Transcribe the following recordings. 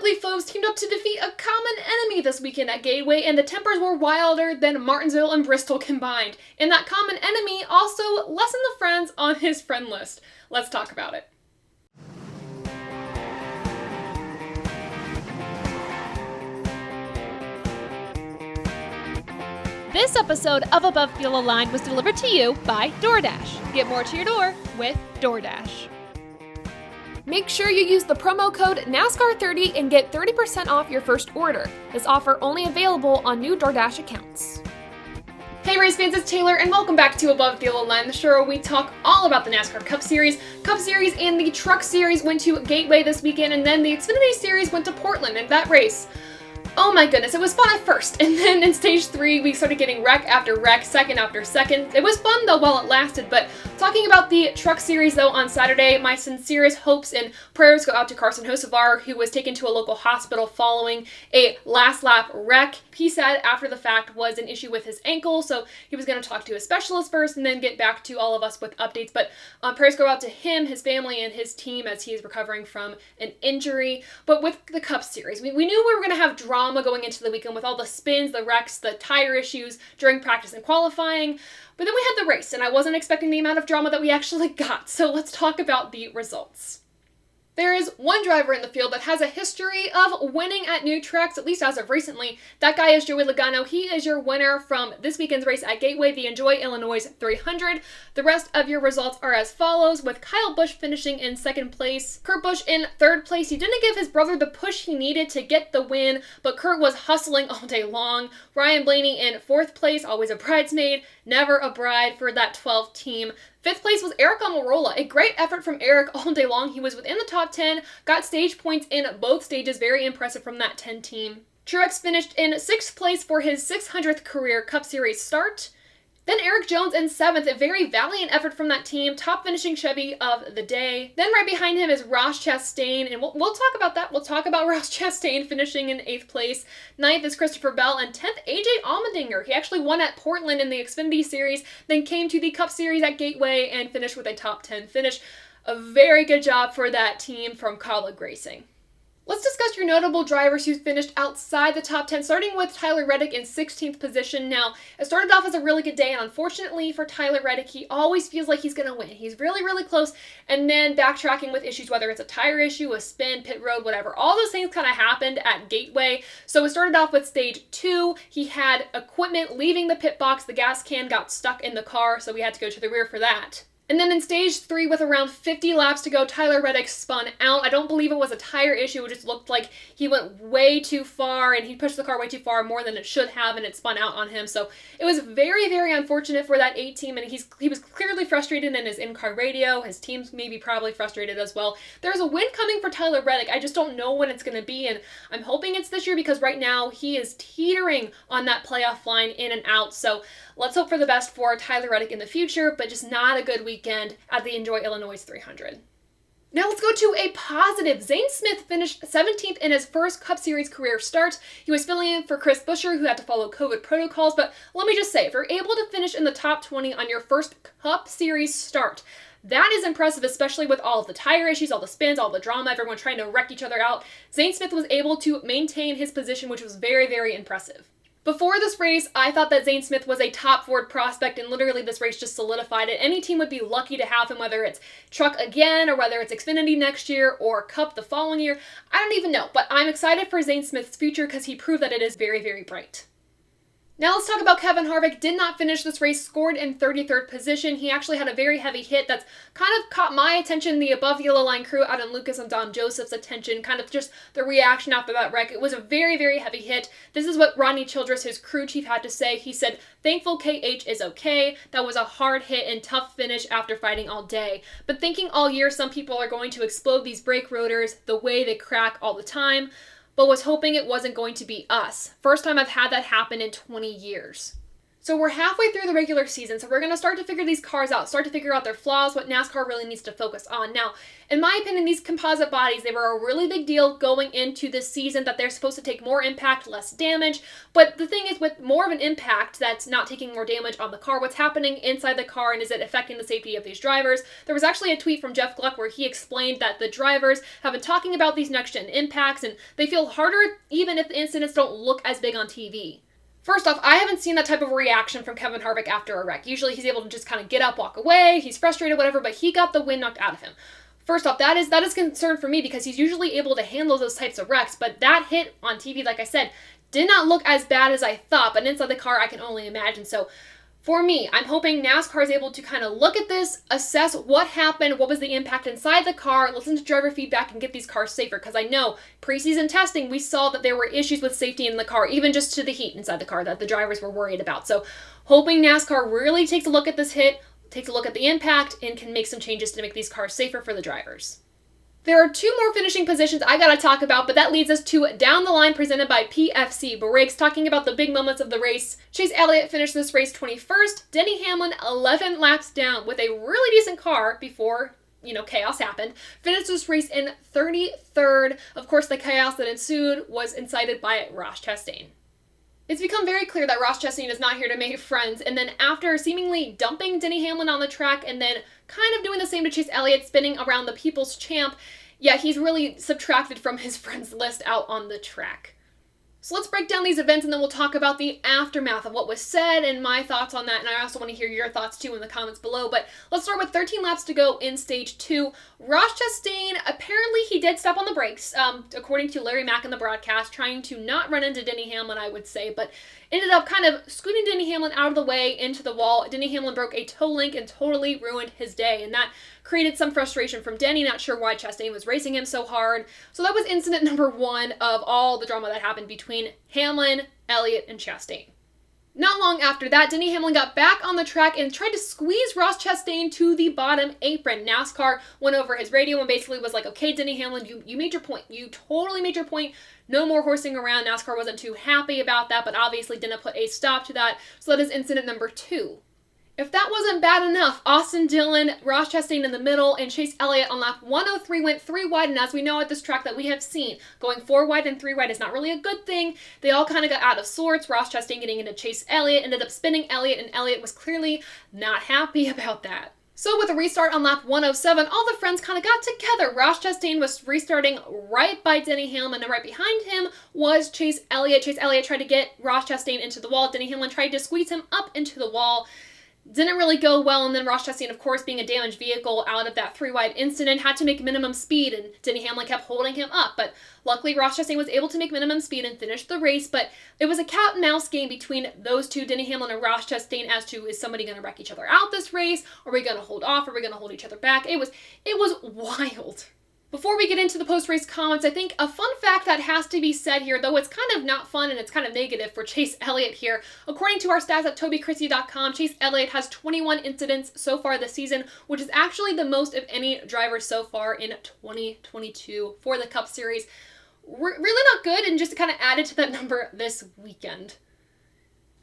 deadly foes teamed up to defeat a common enemy this weekend at Gateway, and the tempers were wilder than Martinsville and Bristol combined. And that common enemy also lessened the friends on his friend list. Let's talk about it. This episode of Above the Yellow Line was delivered to you by DoorDash. Get more to your door with DoorDash. Make sure you use the promo code NASCAR30 and get 30% off your first order. This offer only available on new DoorDash accounts. Hey race fans, it's Taylor, and welcome back to Above the Yellow Line, the show where we talk all about the NASCAR Cup Series. Cup Series and the Truck Series went to Gateway this weekend, and then the Xfinity Series went to Portland, and that race, oh my goodness, it was fun at first, and then in stage 3 we started getting wreck after wreck, second after second. It was fun though while it lasted, but talking about the Truck Series though on Saturday, my sincerest hopes and prayers go out to Carson Hocevar, who was taken to a local hospital following a last lap wreck. He said after the fact was an issue with his ankle, so he was going to talk to a specialist first and then get back to all of us with updates, but prayers go out to him, his family, and his team as he is recovering from an injury. But with the Cup Series, we knew we were going to have drama going into the weekend with all the spins, the wrecks, the tire issues during practice and qualifying. But then we had the race, and I wasn't expecting the amount of drama that we actually got. So let's talk about the results. There is one driver in the field that has a history of winning at new tracks, at least as of recently. That guy is Joey Logano. He is your winner from this weekend's race at Gateway, the Enjoy Illinois 300. The rest of your results are as follows, with Kyle Busch finishing in second place. Kurt Busch in third place. He didn't give his brother the push he needed to get the win, but Kurt was hustling all day long. Ryan Blaney in fourth place, always a bridesmaid, never a bride for that 12 team. Fifth place was Eric Almirola. A great effort from Eric all day long. He was within the top 10, got stage points in both stages. Very impressive from that 10 team. Truex finished in sixth place for his 600th career Cup Series start. Then Eric Jones in seventh, a very valiant effort from that team, top finishing Chevy of the day. Then right behind him is Ross Chastain, and we'll talk about that. We'll talk about Ross Chastain finishing in eighth place. Ninth is Christopher Bell, and 10th, AJ Allmendinger. He actually won at Portland in the Xfinity Series, then came to the Cup Series at Gateway and finished with a top 10 finish. A very good job for that team from Colleague Racing. Let's discuss your notable drivers who finished outside the top 10, starting with Tyler Reddick in 16th position. Now, it started off as a really good day, and unfortunately for Tyler Reddick, he always feels like he's going to win. He's really, really close, and then backtracking with issues, whether it's a tire issue, a spin, pit road, whatever. All those things kind of happened at Gateway. So it started off with stage 2. He had equipment leaving the pit box. The gas can got stuck in the car, so we had to go to the rear for that. And then in stage 3, with around 50 laps to go, Tyler Reddick spun out. I don't believe it was a tire issue. It just looked like he went way too far, and he pushed the car way too far, more than it should have, and it spun out on him. So it was very, very unfortunate for that 8 team, and he was clearly frustrated in his in-car radio. His team's maybe probably frustrated as well. There's a win coming for Tyler Reddick. I just don't know when it's going to be, and I'm hoping it's this year because right now he is teetering on that playoff line in and out. So let's hope for the best for Tyler Reddick in the future, but just not a good weekend at the Enjoy Illinois 300. Now let's go to a positive. Zane Smith finished 17th in his first Cup Series career start. He was filling in for Chris Buescher, who had to follow COVID protocols, but let me just say, if you're able to finish in the top 20 on your first Cup Series start, that is impressive, especially with all of the tire issues, all the spins, all the drama, everyone trying to wreck each other out. Zane Smith was able to maintain his position, which was very, very impressive. Before this race, I thought that Zane Smith was a top Ford prospect, and literally this race just solidified it. Any team would be lucky to have him, whether it's Truck again, or whether it's Xfinity next year, or Cup the following year. I don't even know, but I'm excited for Zane Smith's future because he proved that it is very, very bright. Now let's talk about Kevin Harvick. Did not finish this race, scored in 33rd position. He actually had a very heavy hit that's kind of caught my attention, the Above the Yellow Line crew, Adam Lucas and Dom Joseph's attention, kind of just the reaction after that wreck. It was a very, very heavy hit. This is what Rodney Childress, his crew chief, had to say. He said, "Thankful KH is okay. That was a hard hit and tough finish after fighting all day. But thinking all year some people are going to explode these brake rotors the way they crack all the time, but was hoping it wasn't going to be us. First time I've had that happen in 20 years. So we're halfway through the regular season, so we're going to start to figure these cars out, start to figure out their flaws, what NASCAR really needs to focus on. Now, in my opinion, these composite bodies, they were a really big deal going into this season, that they're supposed to take more impact, less damage. But the thing is, with more of an impact that's not taking more damage on the car, what's happening inside the car, and is it affecting the safety of these drivers? There was actually a tweet from Jeff Gluck where he explained that the drivers have been talking about these next-gen impacts, and they feel harder even if the incidents don't look as big on TV. First off, I haven't seen that type of reaction from Kevin Harvick after a wreck. Usually he's able to just kind of get up, walk away, he's frustrated, whatever, but he got the wind knocked out of him. First off, that is concern for me, because he's usually able to handle those types of wrecks, but that hit on TV, like I said, did not look as bad as I thought, but inside the car I can only imagine. So for me, I'm hoping NASCAR is able to kind of look at this, assess what happened, what was the impact inside the car, listen to driver feedback, and get these cars safer. Because I know preseason testing, we saw that there were issues with safety in the car, even just to the heat inside the car that the drivers were worried about. So hoping NASCAR really takes a look at this hit, takes a look at the impact, and can make some changes to make these cars safer for the drivers. There are two more finishing positions I gotta talk about, but that leads us to Down the Line, presented by PFC Briggs, talking about the big moments of the race. Chase Elliott finished this race 21st, Denny Hamlin 11 laps down with a really decent car before, chaos happened. Finished this race in 33rd. Of course, the chaos that ensued was incited by Ross Chastain. It's become very clear that Ross Chastain is not here to make friends, and then after seemingly dumping Denny Hamlin on the track and then kind of doing the same to Chase Elliott, spinning around the People's Champ, he's really subtracted from his friends list out on the track. So let's break down these events, and then we'll talk about the aftermath of what was said and my thoughts on that, and I also want to hear your thoughts too in the comments below. But let's start with 13 laps to go in Stage 2. Ross Chastain, apparently he did step on the brakes, according to Larry Mack in the broadcast, trying to not run into Denny Hamlin, I would say, but ended up kind of scooting Denny Hamlin out of the way into the wall. Denny Hamlin broke a toe link and totally ruined his day, and that created some frustration from Denny, not sure why Chastain was racing him so hard. So that was incident number 1 of all the drama that happened between Hamlin, Elliott, and Chastain. Not long after that, Denny Hamlin got back on the track and tried to squeeze Ross Chastain to the bottom apron. NASCAR went over his radio and basically was like, okay, Denny Hamlin, you made your point. You totally made your point. No more horsing around. NASCAR wasn't too happy about that, but obviously didn't put a stop to that. So that is incident number 2. If that wasn't bad enough, Austin Dillon, Ross Chastain in the middle, and Chase Elliott on lap 103 went 3 wide, and as we know at this track that we have seen, going 4 wide and 3 wide is not really a good thing. They all kind of got out of sorts. Ross Chastain getting into Chase Elliott, ended up spinning Elliott, and Elliott was clearly not happy about that. So with a restart on lap 107, all the friends kind of got together. Ross Chastain was restarting right by Denny Hamlin, and right behind him was Chase Elliott. Chase Elliott tried to get Ross Chastain into the wall. Denny Hamlin tried to squeeze him up into the wall. Didn't really go well, and then Ross Chastain, of course, being a damaged vehicle out of that 3-wide incident, had to make minimum speed, and Denny Hamlin kept holding him up. But luckily, Ross Chastain was able to make minimum speed and finish the race, but it was a cat-and-mouse game between those two, Denny Hamlin and Ross Chastain, as to, is somebody going to wreck each other out this race? Are we going to hold off? Are we going to hold each other back? It was wild. Before we get into the post-race comments, I think a fun fact that has to be said here, though it's kind of not fun and it's kind of negative for Chase Elliott here. According to our stats at TobyChristie.com, Chase Elliott has 21 incidents so far this season, which is actually the most of any driver so far in 2022 for the Cup Series. Really not good, and just kind of added to that number this weekend.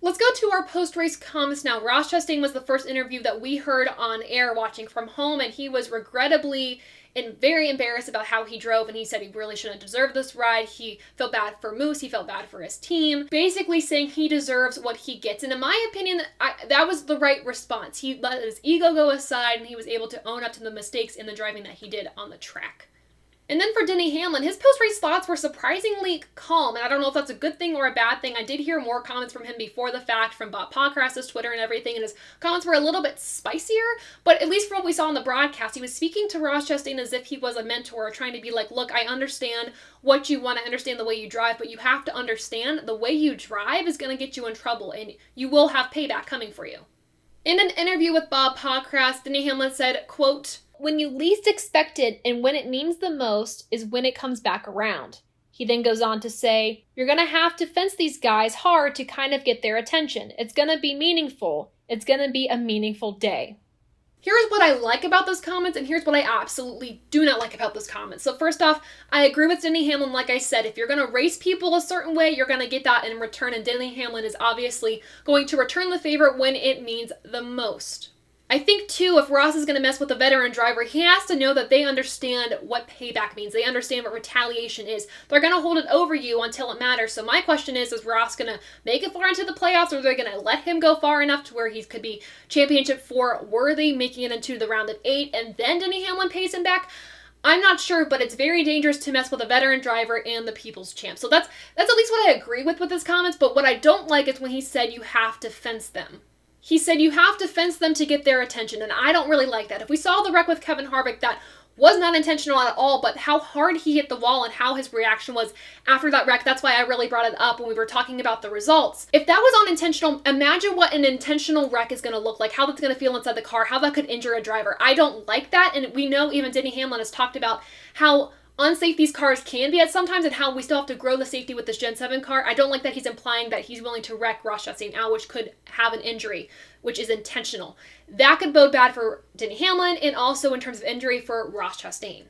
Let's go to our post-race comments now. Ross Chastain was the first interview that we heard on air watching from home, and he was regrettably and very embarrassed about how he drove, and he said he really shouldn't deserve this ride. He felt bad for Moose, he felt bad for his team, basically saying he deserves what he gets. And in my opinion, that was the right response. He let his ego go aside, and he was able to own up to the mistakes in the driving that he did on the track. And then for Denny Hamlin, his post-race thoughts were surprisingly calm, and I don't know if that's a good thing or a bad thing. I did hear more comments from him before the fact, from Bob Pockrass's Twitter and everything, and his comments were a little bit spicier, but at least from what we saw in the broadcast, he was speaking to Ross Chastain as if he was a mentor, trying to be like, look, I understand what you want, I understand the way you drive, but you have to understand the way you drive is going to get you in trouble, and you will have payback coming for you. In an interview with Bob Pockrass, Denny Hamlin said, quote, "When you least expect it and when it means the most is when it comes back around." He then goes on to say, "You're going to have to fence these guys hard to kind of get their attention. It's going to be meaningful. It's going to be a meaningful day." Here's what I like about those comments, and here's what I absolutely do not like about those comments. So first off, I agree with Denny Hamlin. Like I said, if you're going to race people a certain way, you're going to get that in return, and Denny Hamlin is obviously going to return the favor when it means the most. I think, too, if Ross is going to mess with a veteran driver, he has to know that they understand what payback means. They understand what retaliation is. They're going to hold it over you until it matters. So my question is Ross going to make it far into the playoffs, or are they going to let him go far enough to where he could be championship 4 worthy, making it into the round of 8, and then Denny Hamlin pays him back? I'm not sure, but it's very dangerous to mess with a veteran driver and the people's champ. So that's at least what I agree with his comments, but what I don't like is when he said you have to fence them. He said you have to fence them to get their attention, and I don't really like that. If we saw the wreck with Kevin Harvick, that was not intentional at all, but how hard he hit the wall and how his reaction was after that wreck, that's why I really brought it up when we were talking about the results. If that was unintentional, imagine what an intentional wreck is going to look like, how that's going to feel inside the car, how that could injure a driver. I don't like that, and we know even Denny Hamlin has talked about how unsafe these cars can be at sometimes and how we still have to grow the safety with this Gen 7 car. I don't like that he's implying that he's willing to wreck Ross Chastain out, which could have an injury, which is intentional. That could bode bad for Denny Hamlin and also in terms of injury for Ross Chastain.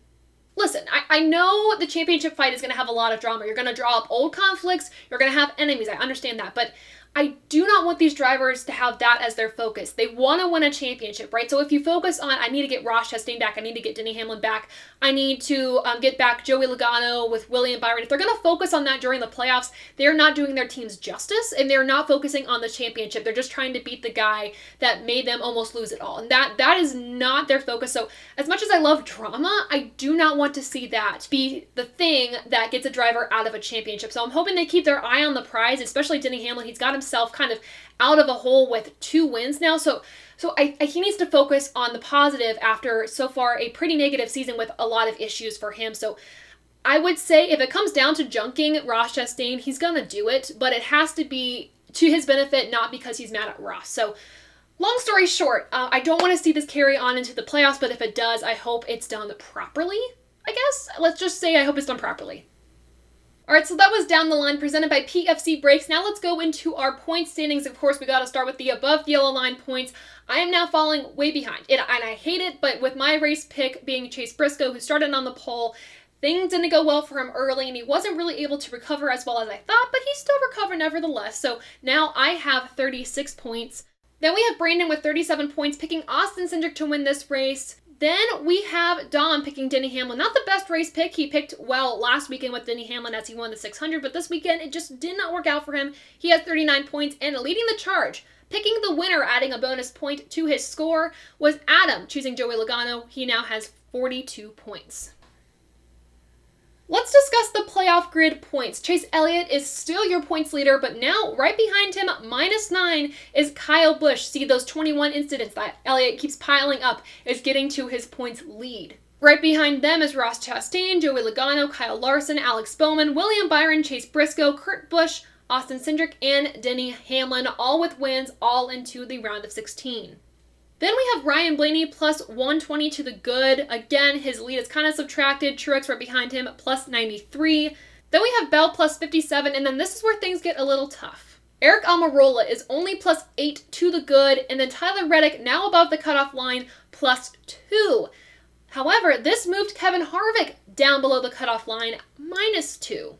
Listen, I know the championship fight is going to have a lot of drama. You're going to draw up old conflicts. You're going to have enemies. I understand that. But I do not want these drivers to have that as their focus. They want to win a championship, right? So if you focus on, I need to get Ross Chastain back, I need to get Denny Hamlin back, I need to get back Joey Logano with William Byron. If they're going to focus on that during the playoffs, they're not doing their teams justice, and they're not focusing on the championship. They're just trying to beat the guy that made them almost lose it all. And that is not their focus. So as much as I love drama, I do not want to see that be the thing that gets a driver out of a championship. So I'm hoping they keep their eye on the prize, especially Denny Hamlin. He's got himself kind of out of a hole with 2 wins now. So he needs to focus on the positive after so far a pretty negative season with a lot of issues for him. So I would say if it comes down to junking Ross Chastain, he's going to do it, but it has to be to his benefit, not because he's mad at Ross. So long story short, I don't want to see this carry on into the playoffs, but if it does, I hope it's done properly, I guess. Let's just say I hope it's done properly. All right, so that was Down the Line presented by PFC Brakes. Now let's go into our point standings. Of course, we got to start with the above the yellow line points. I am now falling way behind, and I hate it, but with my race pick being Chase Briscoe, who started on the pole, things didn't go well for him early, and he wasn't really able to recover as well as I thought, but he still recovered nevertheless. So now I have 36 points. Then we have Brandon with 37 points, picking Austin Cindric to win this race. Then we have Dom picking Denny Hamlin. Not the best race pick. He picked well last weekend with Denny Hamlin as he won the 600, but this weekend it just did not work out for him. He has 39 points and leading the charge. Picking the winner, adding a bonus point to his score, was Adam, choosing Joey Logano. He now has 42 points. Let's discuss the playoff grid points. Chase Elliott is still your points leader, but now right behind him, -9, is Kyle Busch. See, those 21 incidents that Elliott keeps piling up is getting to his points lead. Right behind them is Ross Chastain, Joey Logano, Kyle Larson, Alex Bowman, William Byron, Chase Briscoe, Kurt Busch, Austin Cindric, and Denny Hamlin, all with wins, all into the round of 16. Then we have Ryan Blaney plus 120 to the good. Again, his lead is kind of subtracted. Truex right behind him plus 93. Then we have Bell plus 57, and then this is where things get a little tough. Eric Almirola is only plus 8 to the good, and then Tyler Reddick, now above the cutoff line, plus 2. However, this moved Kevin Harvick down below the cutoff line, -2.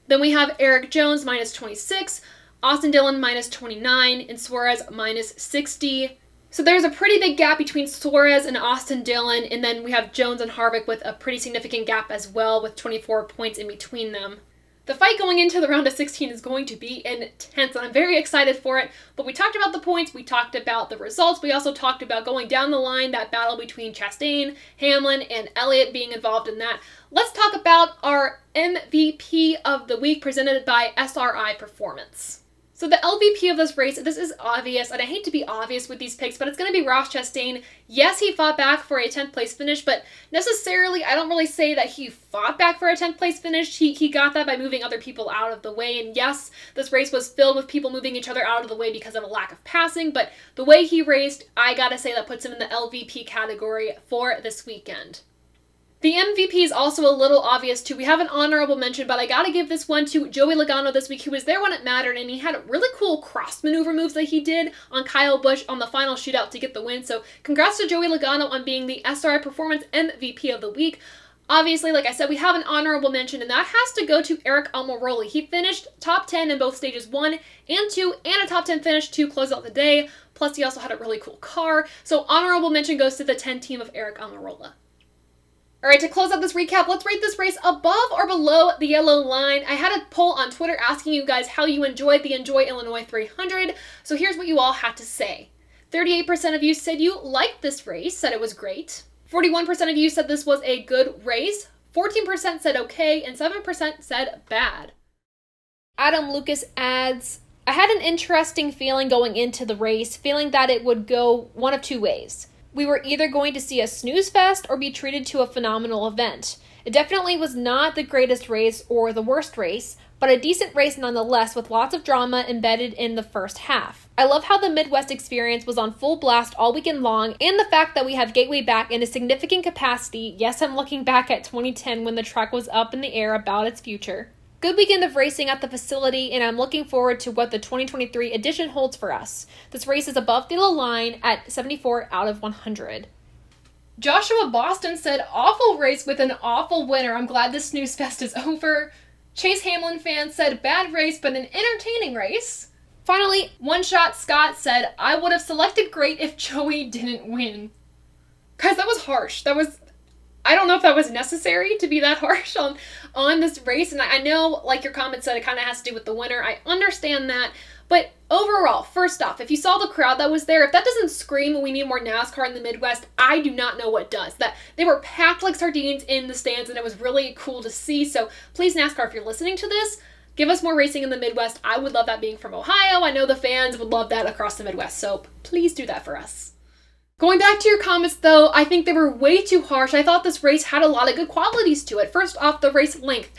Then we have Eric Jones minus 26, Austin Dillon minus 29, and Suarez minus 60. So there's a pretty big gap between Suarez and Austin Dillon, and then we have Jones and Harvick with a pretty significant gap as well, with 24 points in between them. The fight going into the round of 16 is going to be intense, and I'm very excited for it. But we talked about the points, we talked about the results, we also talked about going down the line, that battle between Chastain, Hamlin, and Elliott being involved in that. Let's talk about our MVP of the week presented by SRI Performance. So the LVP of this race, this is obvious, and I hate to be obvious with these picks, but it's going to be Ross Chastain. Yes, he fought back for a 10th place finish, but necessarily, I don't really say that he fought back for a 10th place finish. He got that by moving other people out of the way, and yes, this race was filled with people moving each other out of the way because of a lack of passing, but the way he raced, I gotta say that puts him in the LVP category for this weekend. The MVP is also a little obvious too. We have an honorable mention, but I gotta give this one to Joey Logano this week. He was there when it mattered, and he had really cool cross maneuver moves that he did on Kyle Busch on the final shootout to get the win. So congrats to Joey Logano on being the SRI Performance MVP of the week. Obviously, like I said, we have an honorable mention, and that has to go to Eric Almirola. He finished top 10 in both stages 1 and 2, and a top 10 finish to close out the day. Plus, he also had a really cool car. So honorable mention goes to the 10 team of Eric Almirola. All right, to close out this recap, let's rate this race above or below the yellow line. I had a poll on Twitter asking you guys how you enjoyed the Enjoy Illinois 300. So here's what you all had to say. 38% of you said you liked this race, said it was great. 41% of you said this was a good race. 14% said okay, and 7% said bad. Adam Lucas adds, I had an interesting feeling going into the race, feeling that it would go one of two ways. We were either going to see a snooze fest or be treated to a phenomenal event. It definitely was not the greatest race or the worst race, but a decent race nonetheless with lots of drama embedded in the first half. I love how the Midwest experience was on full blast all weekend long, and the fact that we have Gateway back in a significant capacity. Yes, I'm looking back at 2010 when the track was up in the air about its future. Good weekend of racing at the facility, and I'm looking forward to what the 2023 edition holds for us. This race is above the yellow line at 74 out of 100. Joshua Boston said, awful race with an awful winner. I'm glad the snooze fest is over. Chase Hamlin fan said, bad race, but an entertaining race. Finally, One Shot Scott said, I would have selected great if Joey didn't win. Guys, that was harsh. I don't know if that was necessary to be that harsh on this race. And I know, like your comment said, it kind of has to do with the winner. I understand that. But overall, first off, if you saw the crowd that was there, if that doesn't scream we need more NASCAR in the Midwest, I do not know what does. That they were packed like sardines in the stands, and it was really cool to see. So please, NASCAR, if you're listening to this, give us more racing in the Midwest. I would love that being from Ohio. I know the fans would love that across the Midwest. So please do that for us. Going back to your comments, though, I think they were way too harsh. I thought this race had a lot of good qualities to it. First off, the race length.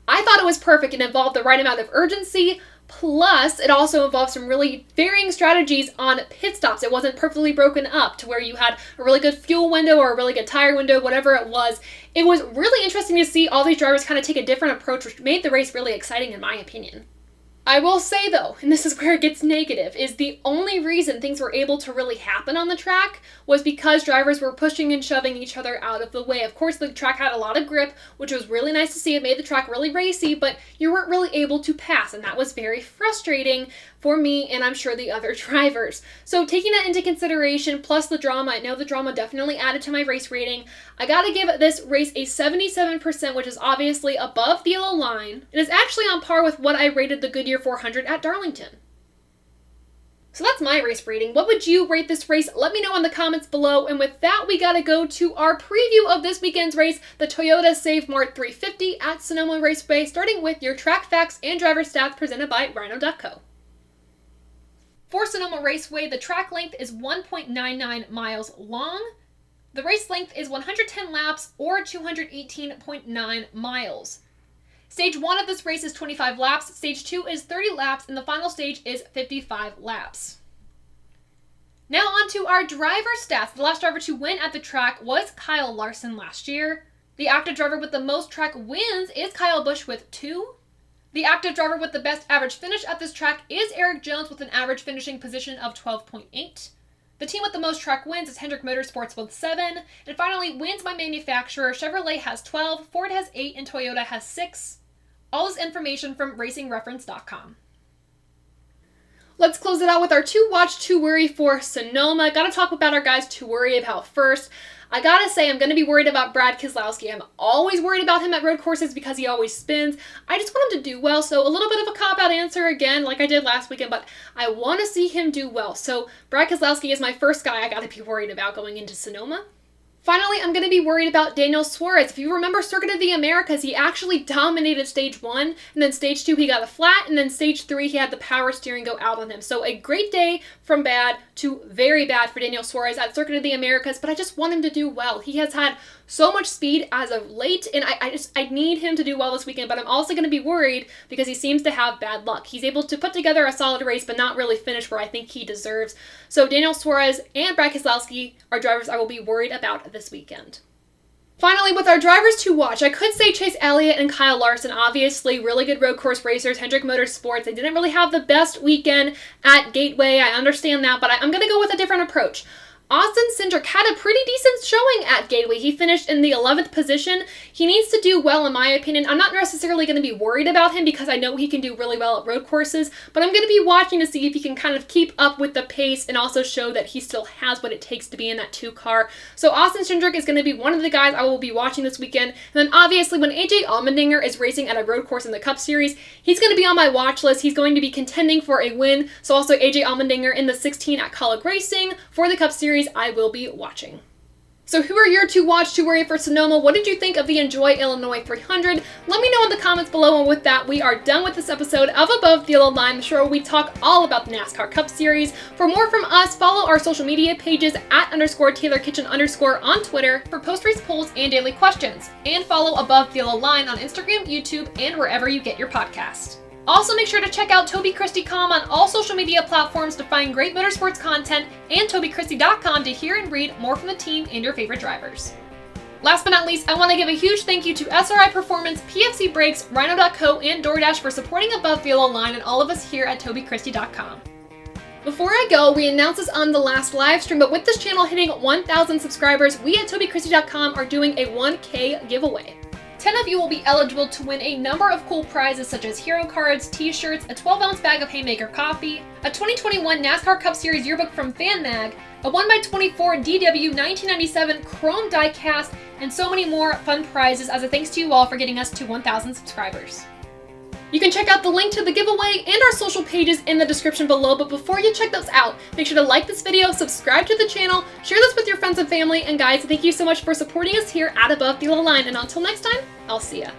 I thought it was perfect. It involved the right amount of urgency, plus it also involved some really varying strategies on pit stops. It wasn't perfectly broken up to where you had a really good fuel window or a really good tire window, whatever it was. It was really interesting to see all these drivers kind of take a different approach, which made the race really exciting in my opinion. I will say though, and this is where it gets negative, is the only reason things were able to really happen on the track was because drivers were pushing and shoving each other out of the way. Of course, the track had a lot of grip, which was really nice to see. It made the track really racy, but you weren't really able to pass, and that was very frustrating for me and I'm sure the other drivers. So taking that into consideration, plus the drama, I know the drama definitely added to my race rating. I gotta give this race a 77%, which is obviously above the yellow line, and is actually on par with what I rated the Goodyear 400 at Darlington. So that's my race rating. What would you rate this race? Let me know in the comments below. And with that, we gotta go to our preview of this weekend's race, the Toyota Save Mart 350 at Sonoma Raceway, starting with your track facts and driver stats presented by Rhino.co. For Sonoma Raceway, the track length is 1.99 miles long. The race length is 110 laps or 218.9 miles. Stage 1 of this race is 25 laps, Stage 2 is 30 laps, and the final stage is 55 laps. Now on to our driver stats. The last driver to win at the track was Kyle Larson last year. The active driver with the most track wins is Kyle Busch with 2. The active driver with the best average finish at this track is Eric Jones with an average finishing position of 12.8. The team with the most track wins is Hendrick Motorsports with 7. And finally, wins by manufacturer, Chevrolet has 12, Ford has 8, and Toyota has 6. All this information from RacingReference.com. Let's close it out with our to watch, to worry for Sonoma. Gotta talk about our guys to worry about first. I gotta say, I'm gonna be worried about Brad Keselowski. I'm always worried about him at road courses because he always spins. I just want him to do well, so a little bit of a cop-out answer again, like I did last weekend, but I want to see him do well. So Brad Keselowski is my first guy I gotta be worried about going into Sonoma. Finally, I'm going to be worried about Daniel Suarez. If you remember Circuit of the Americas, he actually dominated Stage 1, and then Stage 2 he got a flat, and then Stage 3 he had the power steering go out on him. So a great day from bad to very bad for Daniel Suarez at Circuit of the Americas, but I just want him to do well. He has had so much speed as of late, and I need him to do well this weekend, but I'm also going to be worried because he seems to have bad luck. He's able to put together a solid race, but not really finish where I think he deserves. So Daniel Suarez and Brad Keselowski are drivers I will be worried about this weekend. Finally, with our drivers to watch, I could say Chase Elliott and Kyle Larson, obviously really good road course racers, Hendrick Motorsports. They didn't really have the best weekend at Gateway, I understand that, but I'm going to go with a different approach. Austin Cindric had a pretty decent showing at Gateway. He finished in the 11th position. He needs to do well, in my opinion. I'm not necessarily going to be worried about him because I know he can do really well at road courses, but I'm going to be watching to see if he can kind of keep up with the pace and also show that he still has what it takes to be in that 2 car. So Austin Cindric is going to be one of the guys I will be watching this weekend. And then obviously when AJ Allmendinger is racing at a road course in the Cup Series, he's going to be on my watch list. He's going to be contending for a win. So also AJ Allmendinger in the 16 at Kaulig Racing for the Cup Series I will be watching. So who are your to watch to worry for Sonoma? What did you think of the Enjoy Illinois 300? Let me know in the comments below, and with that, we are done with this episode of Above the Yellow Line, the show where we talk all about the NASCAR Cup Series. For more from us, follow our social media pages at _TaylorKitchen_ on Twitter for post-race polls and daily questions. And follow Above the Yellow Line on Instagram, YouTube, and wherever you get your podcast. Also, make sure to check out TobyChristieCOM on all social media platforms to find great motorsports content, and TobyChristie.com to hear and read more from the team and your favorite drivers. Last but not least, I want to give a huge thank you to SRI Performance, PFC Brakes, Rhino.co, and DoorDash for supporting Above the Yellow Line and all of us here at TobyChristie.com. Before I go, we announced this on the last live stream, but with this channel hitting 1,000 subscribers, we at TobyChristie.com are doing a 1K giveaway. 10 of you will be eligible to win a number of cool prizes such as hero cards, t-shirts, a 12-ounce bag of Haymaker coffee, a 2021 NASCAR Cup Series yearbook from Fan Mag, a 1x24 DW 1997 chrome diecast, and so many more fun prizes as a thanks to you all for getting us to 1,000 subscribers. You can check out the link to the giveaway and our social pages in the description below, but before you check those out, make sure to like this video, subscribe to the channel, share this with your friends and family, and guys, thank you so much for supporting us here at Above the Yellow Line, and until next time, I'll see ya.